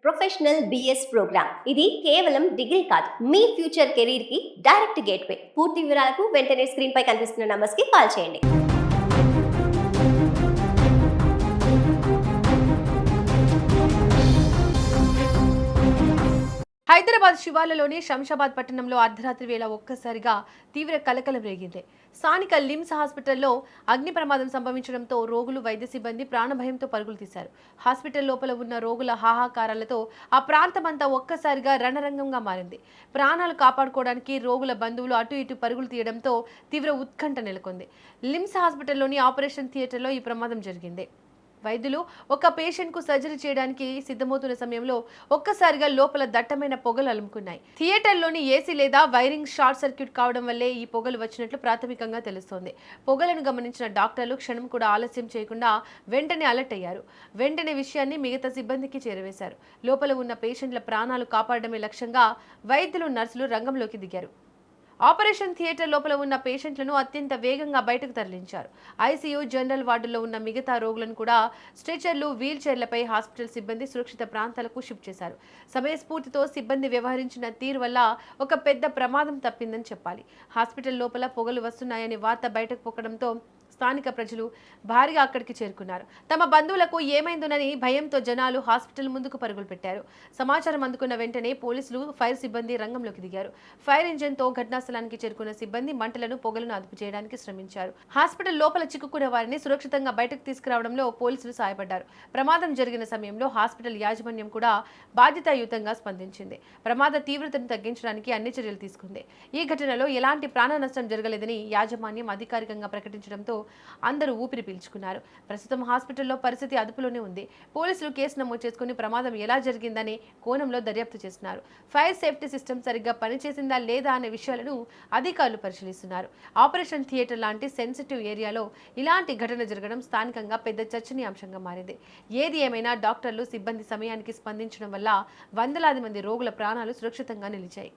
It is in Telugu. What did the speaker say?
Professional BS programme. ఇది కేవలం డిగ్రీ కాదు, మీ ఫ్యూచర్ కెరీర్ కి డైరెక్ట్ గేట్వే. పూర్తి వివరాలకు వెంటనే స్క్రీన్ పై కనిపిస్తున్న నంబర్స్ కి కాల్ చేయండి. హైదరాబాద్ శివార్లలోని శంషాబాద్ పట్టణంలో అర్ధరాత్రి వేళ ఒక్కసారిగా తీవ్ర కలకలం రేగింది. స్థానిక లిమ్స్ హాస్పిటల్లో అగ్ని ప్రమాదం సంభవించడంతో రోగులు, వైద్య సిబ్బంది ప్రాణభయంతో పరుగులు తీశారు. హాస్పిటల్ లోపల ఉన్న రోగుల హాహాకారాలతో ఆ ప్రాంతమంతా ఒక్కసారిగా రణరంగంగా మారింది. ప్రాణాలు కాపాడుకోవడానికి రోగుల బంధువులు అటు ఇటు పరుగులు తీయడంతో తీవ్ర ఉత్కంఠ నెలకొంది. లిమ్స్ హాస్పిటల్లోని ఆపరేషన్ థియేటర్లో ఈ ప్రమాదం జరిగింది. వైద్యులు ఒక పేషెంట్కు సర్జరీ చేయడానికి సిద్ధమవుతున్న సమయంలో ఒక్కసారిగా లోపల దట్టమైన పొగలు అలుముకున్నాయి. థియేటర్లోని ఏసీ లేదా వైరింగ్ షార్ట్ సర్క్యూట్ కావడం వల్లే ఈ పొగలు వచ్చినట్లు ప్రాథమికంగా తెలుస్తోంది. పొగలను గమనించిన డాక్టర్లు క్షణం కూడా ఆలస్యం చేయకుండా వెంటనే అలర్ట్ అయ్యారు. వెంటనే విషయాన్ని మిగతా సిబ్బందికి చేరవేశారు. లోపల ఉన్న పేషెంట్ల ప్రాణాలు కాపాడడమే లక్ష్యంగా వైద్యులు, నర్సులు రంగంలోకి దిగారు. ఆపరేషన్ థియేటర్ లోపల ఉన్న పేషెంట్లను అత్యంత వేగంగా బయటకు తరలించారు. ఐసీయూ, జనరల్ వార్డుల్లో ఉన్న మిగతా రోగులను కూడా స్ట్రెచర్లు, వీల్ చైర్లపై హాస్పిటల్ సిబ్బంది సురక్షిత ప్రాంతాలకు షిఫ్ట్ చేశారు. సమయస్ఫూర్తితో సిబ్బంది వ్యవహరించిన తీరు వల్ల ఒక పెద్ద ప్రమాదం తప్పిందని చెప్పాలి. హాస్పిటల్ లోపల పొగలు వస్తున్నాయని వార్త బయటకు పొక్కడంతో స్థానిక ప్రజలు భారీగా అక్కడికి చేరుకున్నారు. తమ బంధువులకు ఏమైందోనని భయంతో జనాలు హాస్పిటల్ ముందుకు పరుగులు పెట్టారు. సమాచారం అందుకున్న వెంటనే పోలీసులు, ఫైర్ సిబ్బంది రంగంలోకి దిగారు. ఫైర్ ఇంజిన్తో ఘటనా స్థలానికి చేరుకున్న సిబ్బంది మంటలను, పొగలను అదుపు చేయడానికి శ్రమించారు. హాస్పిటల్ లోపల చిక్కుకున్న వారిని సురక్షితంగా బయటకు తీసుకురావడంలో పోలీసులు సాయపడ్డారు. ప్రమాదం జరిగిన సమయంలో హాస్పిటల్ యాజమాన్యం కూడా బాధ్యతాయుతంగా స్పందించింది. ప్రమాద తీవ్రతను తగ్గించడానికి అన్ని చర్యలు తీసుకుంది. ఈ ఘటనలో ఎలాంటి ప్రాణ నష్టం జరగలేదని యాజమాన్యం అధికారికంగా ప్రకటించడంతో అందరూ ఊపిరి పీల్చుకున్నారు. ప్రస్తుతం హాస్పిటల్లో పరిస్థితి అదుపులోనే ఉంది. పోలీసులు కేసు నమోదు చేసుకుని ప్రమాదం ఎలా జరిగిందనే కోణంలో దర్యాప్తు చేస్తున్నారు. ఫైర్ సేఫ్టీ సిస్టమ్ సరిగ్గా పనిచేసిందా లేదా అనే విషయాలను అధికారులు పరిశీలిస్తున్నారు. ఆపరేషన్ థియేటర్ లాంటి సెన్సిటివ్ ఏరియాలో ఇలాంటి ఘటన జరగడం స్థానికంగా పెద్ద చర్చనీయాంశంగా మారింది. ఏది ఏమైనా డాక్టర్లు, సిబ్బంది సమయానికి స్పందించడం వల్ల వందలాది మంది రోగుల ప్రాణాలు సురక్షితంగా నిలిచాయి.